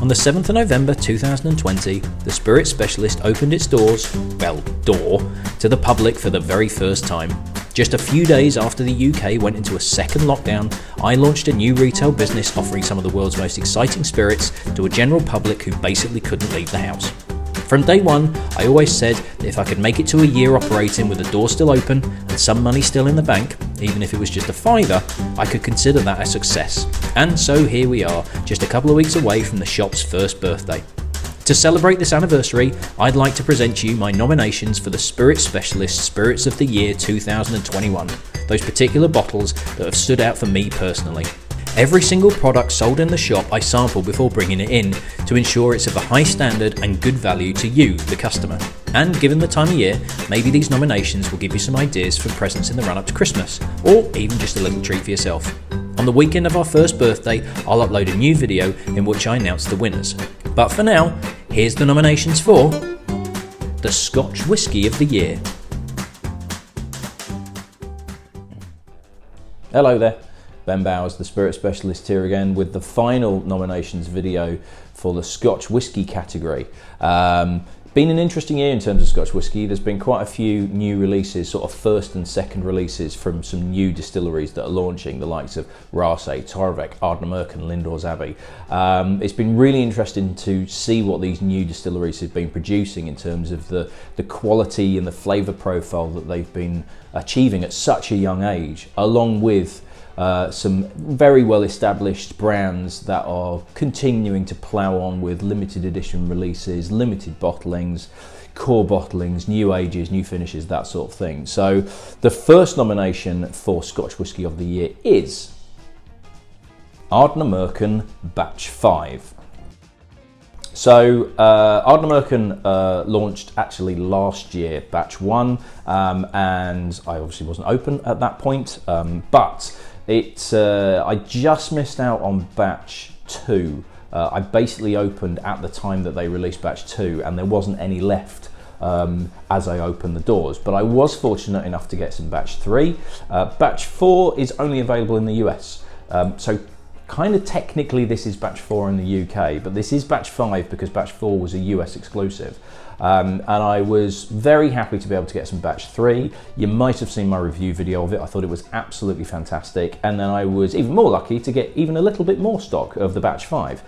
On the 7th of November 2020, the Spirit Specialist opened its doors, well, door, to the public for the very first time. Just a few days after the UK went into a second lockdown, I launched a new retail business offering some of the world's most exciting spirits to a general public who basically couldn't leave the house. From day one, I always said that if I could make it to a year operating with the door still open and some money still in the bank, even if it was just a fiver, I could consider that a success. And so here we are, just a couple of weeks away from the shop's first birthday. To celebrate this anniversary, I'd like to present you my nominations for the Spirit Specialist Spirits of the Year 2021, those particular bottles that have stood out for me personally. Every single product sold in the shop I sample before bringing it in to ensure it's of a high standard and good value to you, the customer. And given the time of year, maybe these nominations will give you some ideas for presents in the run up to Christmas, or even just a little treat for yourself. On the weekend of our first birthday, I'll upload a new video in which I announce the winners. But for now, here's the nominations for the Scotch Whisky of the Year. Hello there. Ben Bowers, the Spirit Specialist, here again with the final nominations video for the Scotch Whisky category. Been an interesting year in terms of Scotch Whisky. There's been quite a few new releases, sort of first and second releases from some new distilleries that are launching, the likes of RAASAY, Torvik, ARDNAMURCHAN, Lindores Abbey. It's been really interesting to see what these new distilleries have been producing in terms of the quality and the flavour profile that they've been achieving at such a young age, along with some very well established brands that are continuing to plough on with limited edition releases, limited bottlings, core bottlings, new ages, new finishes, that sort of thing. So the first nomination for Scotch Whisky of the Year is ARDNAMURCHAN Batch 5. So ARDNAMURCHAN launched actually last year, Batch 1, and I obviously wasn't open at that point, but I just missed out on Batch 2. I basically opened at the time that they released Batch 2 and there wasn't any left as I opened the doors, but I was fortunate enough to get some Batch 3. Batch 4 is only available in the US, so kind of technically this is Batch 4 in the UK, but this is Batch 5 because Batch 4 was a US exclusive. And I was very happy to be able to get some Batch 3. You might have seen my review video of it. I thought it was absolutely fantastic. And then I was even more lucky to get even a little bit more stock of the Batch 5.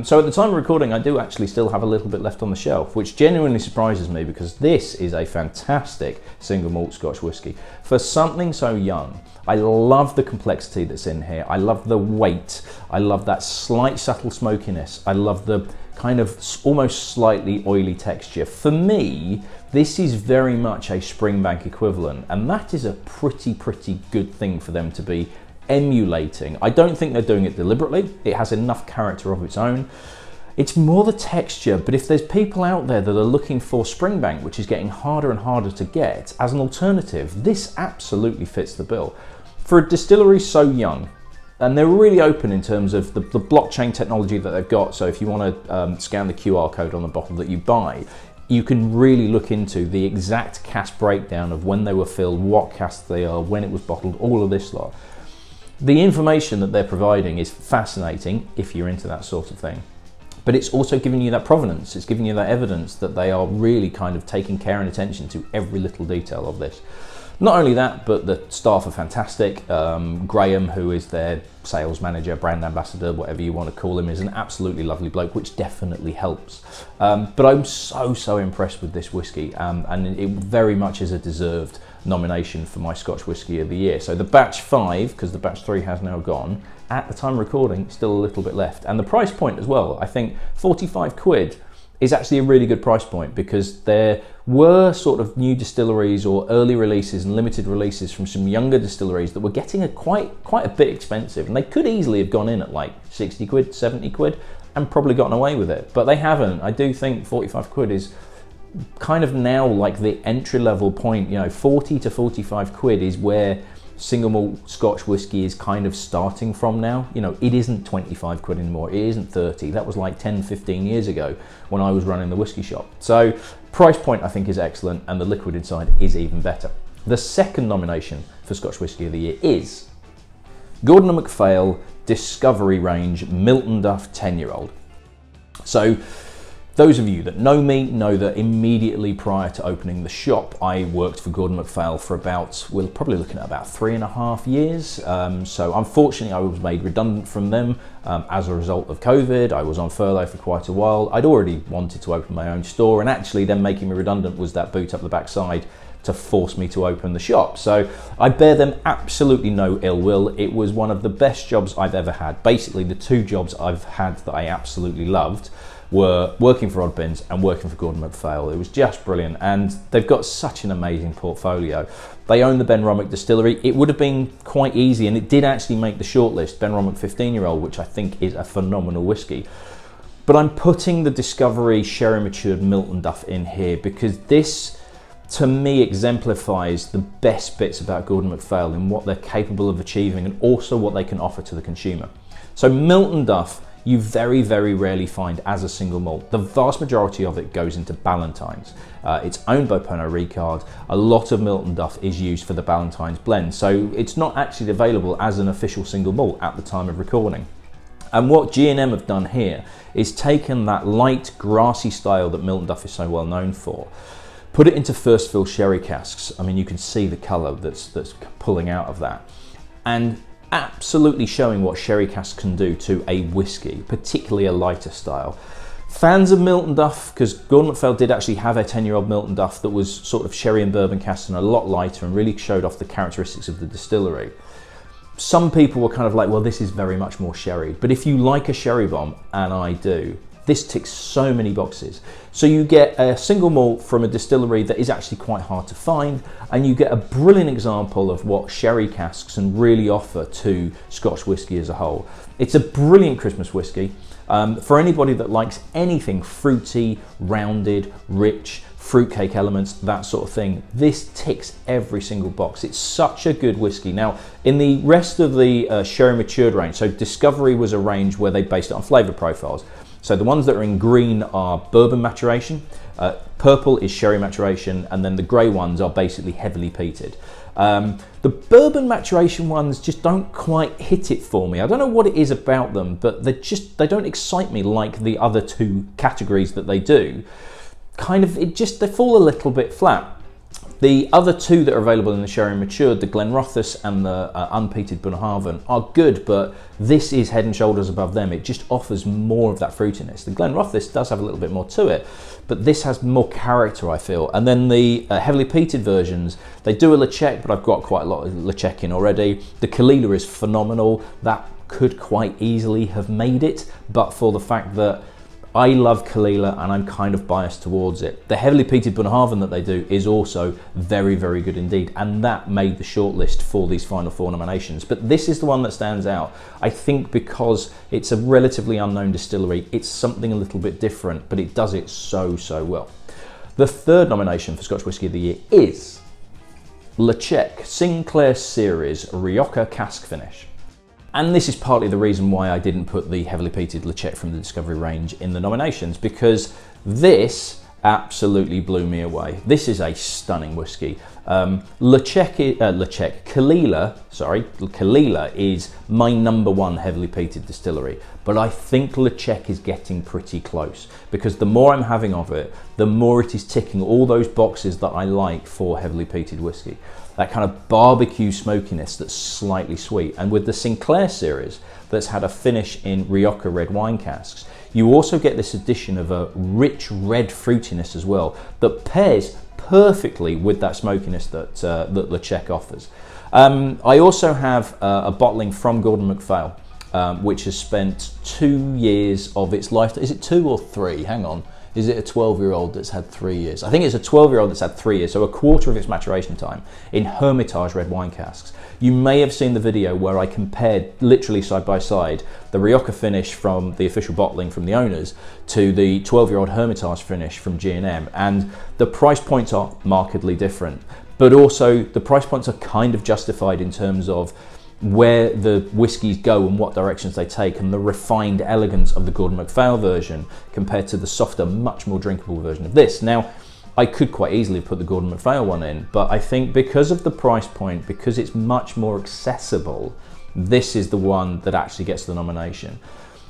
So at the time of recording, I do actually still have a little bit left on the shelf, which genuinely surprises me because this is a fantastic single malt Scotch whisky. For something so young, I love the complexity that's in here. I love the weight. I love that slight subtle smokiness. I love the kind of almost slightly oily texture. For me, this is very much a Springbank equivalent, and that is a pretty good thing for them to be emulating. I don't think they're doing it deliberately. It has enough character of its own. It's more the texture, but if there's people out there that are looking for Springbank, which is getting harder and harder to get, as an alternative, this absolutely fits the bill. For a distillery so young, and they're really open in terms of the blockchain technology that they've got. So if you want to scan the QR code on the bottle that you buy, you can really look into the exact cask breakdown of when they were filled, what cask they are, when it was bottled, all of this lot. The information that they're providing is fascinating if you're into that sort of thing. But it's also giving you that provenance. It's giving you that evidence that they are really kind of taking care and attention to every little detail of this. Not only that, but the staff are fantastic. Graham, who is their sales manager, brand ambassador, whatever you want to call him, is an absolutely lovely bloke, which definitely helps. But I'm so impressed with this whiskey, and it very much is a deserved nomination for my Scotch Whisky of the Year. So the Batch 5, because the Batch 3 has now gone, at the time of recording, still a little bit left. And the price point as well, I think 45 quid is actually a really good price point, because there were sort of new distilleries or early releases and limited releases from some younger distilleries that were getting quite a bit expensive, and they could easily have gone in at like 60 quid, 70 quid and probably gotten away with it, but they haven't. I do think 45 quid is kind of now like the entry level point. You know, 40 to 45 quid is where single malt Scotch whisky is kind of starting from now. You know, it isn't 25 quid anymore, it isn't 30. That was like 10, 15 years ago when I was running the whisky shop. So price point I think is excellent, and the liquid inside is even better. The second nomination for Scotch Whisky of the Year is Gordon & MacPhail Discovery Range MILTONDUFF 10-year-old. So those of you that know me know that immediately prior to opening the shop, I worked for Gordon MacPhail for about, we're probably looking at about 3.5 years. So unfortunately I was made redundant from them as a result of COVID. I was on furlough for quite a while. I'd already wanted to open my own store, and actually them making me redundant was that boot up the backside to force me to open the shop. So I bear them absolutely no ill will. It was one of the best jobs I've ever had. Basically the two jobs I've had that I absolutely loved were working for Oddbins and working for Gordon MacPhail. It was just brilliant, and they've got such an amazing portfolio. They own the Benromach distillery. It would have been quite easy, and it did actually make the shortlist, Benromach 15-year-old, which I think is a phenomenal whiskey. But I'm putting the Discovery Sherry Matured MILTONDUFF in here because this, to me, exemplifies the best bits about Gordon MacPhail and what they're capable of achieving, and also what they can offer to the consumer. So MILTONDUFF, you very, very rarely find as a single malt. The vast majority of it goes into Ballantine's. It's owned by Pernod Ricard. A lot of MILTONDUFF is used for the Ballantine's blend, so it's not actually available as an official single malt at the time of recording. And what G&M have done here is taken that light, grassy style that MILTONDUFF is so well known for, put it into first fill sherry casks. I mean, you can see the colour that's pulling out of that, and absolutely showing what sherry casks can do to a whiskey, particularly a lighter style. Fans of MILTONDUFF, because Gordon MacPhail did actually have a 10-year-old MILTONDUFF that was sort of sherry and bourbon casks and a lot lighter, and really showed off the characteristics of the distillery. Some people were kind of like, well, this is very much more sherry. But if you like a sherry bomb, and I do, this ticks so many boxes. So you get a single malt from a distillery that is actually quite hard to find, and you get a brilliant example of what sherry casks can really offer to Scotch whisky as a whole. It's a brilliant Christmas whisky. For anybody that likes anything fruity, rounded, rich, fruitcake elements, that sort of thing, this ticks every single box. It's such a good whiskey. Now, in the rest of the Sherry Matured range, so Discovery was a range where they based it on flavour profiles. So the ones that are in green are bourbon maturation, purple is sherry maturation, and then the grey ones are basically heavily peated. The bourbon maturation ones just don't quite hit it for me. I don't know what it is about them, but they don't excite me like the other two categories that they do. They fall a little bit flat. The other two that are available in the Sherry Matured, the Glenrothes and the unpeated Bunnahabhain, are good, but this is head and shoulders above them. It just offers more of that fruitiness. The Glenrothes does have a little bit more to it, but this has more character, I feel. And then the heavily peated versions, they do a LeChèque, but I've got quite a lot of LeChèque in already. The Kalila is phenomenal. That could quite easily have made it, but for the fact that I love Kalila and I'm kind of biased towards it. The heavily peated Bunnahabhain that they do is also very, very good indeed, and that made the shortlist for these final four nominations. But this is the one that stands out. I think because it's a relatively unknown distillery, it's something a little bit different, but it does it so, so well. The third nomination for Scotch Whisky of the Year is LeChèque Sinclair Series Rioja Cask Finish. And this is partly the reason why I didn't put the heavily peated LeChèque from the Discovery range in the nominations, because this absolutely blew me away. This is a stunning whiskey. Kalila is my #1 heavily peated distillery, but I think LeChèque is getting pretty close, because the more I'm having of it, the more it is ticking all those boxes that I like for heavily peated whiskey. That kind of barbecue smokiness that's slightly sweet. And with the Sinclair series that's had a finish in Rioja red wine casks, you also get this addition of a rich red fruitiness as well that pairs perfectly with that smokiness that LeChèque offers. I also have a bottling from Gordon MacPhail, which has spent 2 years of its life. Is it 2 or 3? Hang on. Is it a 12-year-old that's had 3 years? I think it's a 12-year-old that's had 3 years, so a quarter of its maturation time in Hermitage red wine casks. You may have seen the video where I compared literally side by side the Rioja finish from the official bottling from the owners to the 12-year-old Hermitage finish from G&M, and the price points are markedly different, but also the price points are kind of justified in terms of where the whiskies go and what directions they take, and the refined elegance of the Gordon MacPhail version compared to the softer, much more drinkable version of this. Now, I could quite easily put the Gordon MacPhail one in, but I think because of the price point, because it's much more accessible, this is the one that actually gets the nomination.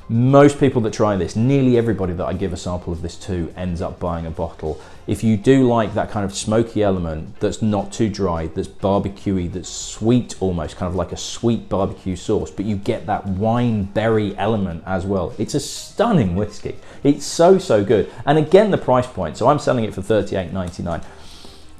Most people that try this, nearly everybody that I give a sample of this to ends up buying a bottle. If you do like that kind of smoky element that's not too dry, that's barbecuey, that's sweet almost, kind of like a sweet barbecue sauce, but you get that wine berry element as well. It's a stunning whiskey. It's so, so good. And again, the price point. So I'm selling it for $38.99.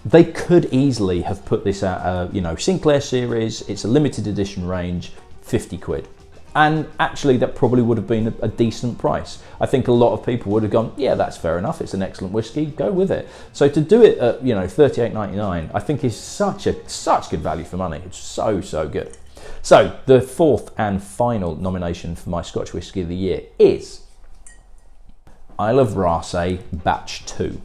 They could easily have put this at, you know, Sinclair series. It's a limited edition range, 50 quid. And actually that probably would have been a decent price. I think a lot of people would have gone, yeah, that's fair enough. It's an excellent whiskey, go with it. So to do it at, you know, $38.99, I think is such good value for money. It's so, so good. So the fourth and final nomination for my Scotch Whisky of the Year is Isle of RAASAY Batch 2.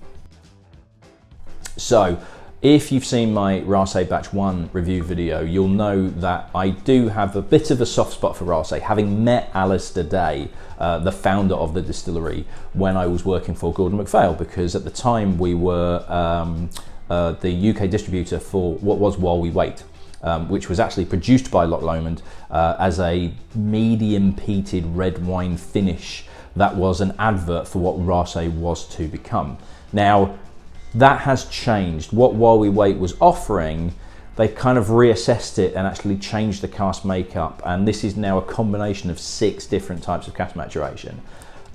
So if you've seen my RAASAY Batch 1 review video, you'll know that I do have a bit of a soft spot for RAASAY, having met Alistair Day, the founder of the distillery, when I was working for Gordon MacPhail, because at the time we were the UK distributor for what was While We Wait, which was actually produced by Loch Lomond as a medium peated red wine finish that was an advert for what RAASAY was to become. Now, that has changed. What While We Wait was offering, they kind of reassessed it and actually changed the cask makeup, and this is now a combination of 6 different types of cask maturation,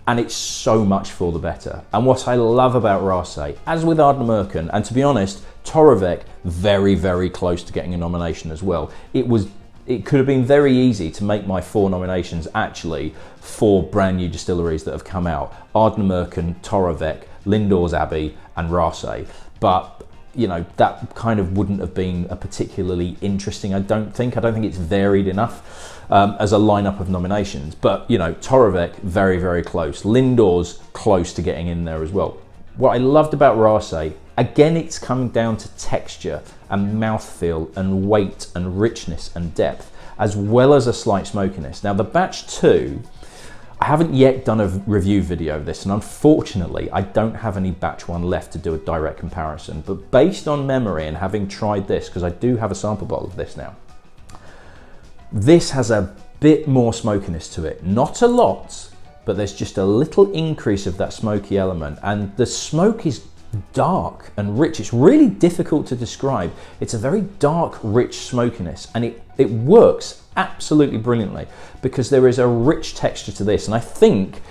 and it's so much for the better. And what I love about RAASAY, as with ARDNAMURCHAN, and to be honest, Torrevec, very, very close to getting a nomination as well. It could have been very easy to make my 4 nominations actually 4 brand new distilleries that have come out: ARDNAMURCHAN, Torrevec, Lindores Abbey and RAASAY. But you know, that kind of wouldn't have been a particularly interesting, I don't think it's varied enough as a lineup of nominations. But you know, Torrevec, very, very close. Lindores, close to getting in there as well. What I loved about RAASAY, again, it's coming down to texture and mouthfeel and weight and richness and depth, as well as a slight smokiness. Now the Batch 2, I haven't yet done a review video of this, and unfortunately I don't have any Batch 1 left to do a direct comparison, but based on memory and having tried this, because I do have a sample bottle of this now, this has a bit more smokiness to it. Not a lot, but there's just a little increase of that smoky element, and the smoke is dark and rich. It's really difficult to describe. It's a very dark, rich smokiness, and it works absolutely brilliantly because there is a rich texture to this, and I think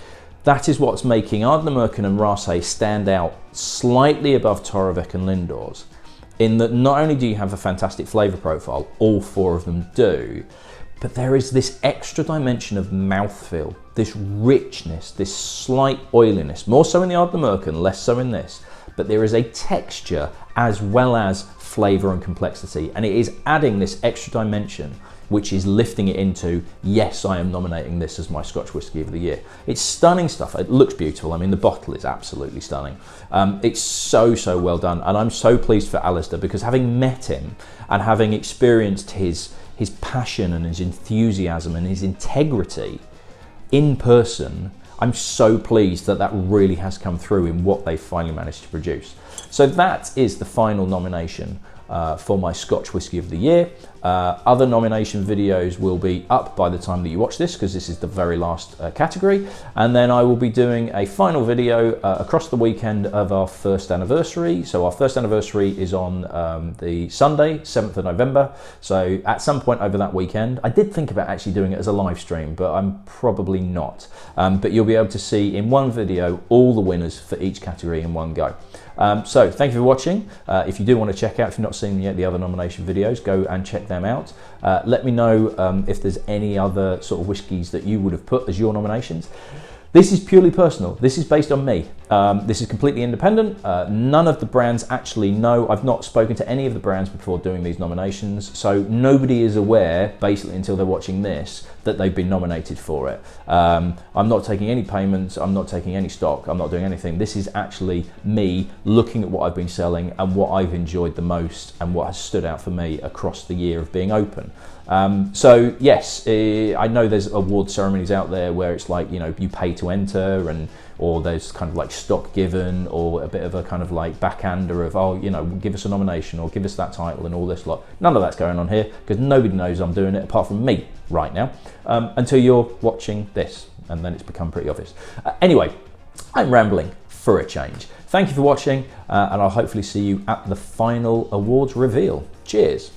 that is what's making ARDNAMURCHAN and RAASAY stand out slightly above Torrevec and Lindores, in that not only do you have a fantastic flavour profile, all 4 of them do, but there is this extra dimension of mouthfeel, this richness, this slight oiliness, more so in the ARDNAMURCHAN, less so in this, but there is a texture as well as flavour and complexity, and it is adding this extra dimension which is lifting it into, yes, I am nominating this as my Scotch Whisky of the Year. It's stunning stuff. It looks beautiful. I mean, the bottle is absolutely stunning. It's so, so well done, and I'm so pleased for Alistair, because having met him and having experienced his passion and his enthusiasm and his integrity in person, I'm so pleased that that really has come through in what they finally managed to produce. So that is the final nomination for my Scotch Whisky of the Year. Other nomination videos will be up by the time that you watch this, because this is the very last category, and then I will be doing a final video across the weekend of our 1st anniversary. So our 1st anniversary is on the Sunday, 7th of November, so at some point over that weekend. I did think about actually doing it as a live stream, but I'm probably not. But you'll be able to see in one video all the winners for each category in one go. So thank you for watching. If you do want to check out, if you've not seen yet the other nomination videos, go and check them out. Let me know if there's any other sort of whiskies that you would have put as your nominations. This is purely personal. This is based on me. This is completely independent. None of the brands actually know. I've not spoken to any of the brands before doing these nominations, so nobody is aware, basically until they're watching this, that they've been nominated for it. I'm not taking any payments, I'm not taking any stock, I'm not doing anything. This is actually me looking at what I've been selling and what I've enjoyed the most and what has stood out for me across the year of being open. So yes, I know there's award ceremonies out there where it's like, you know, you pay to enter, or there's kind of like stock given, or a bit of a kind of like backhander of, oh, you know, give us a nomination or give us that title and all this lot. None of that's going on here, because nobody knows I'm doing it apart from me. right now, until you're watching this, and then it's become pretty obvious. Anyway, I'm rambling for a change. Thank you for watching, and I'll hopefully see you at the final awards reveal. Cheers.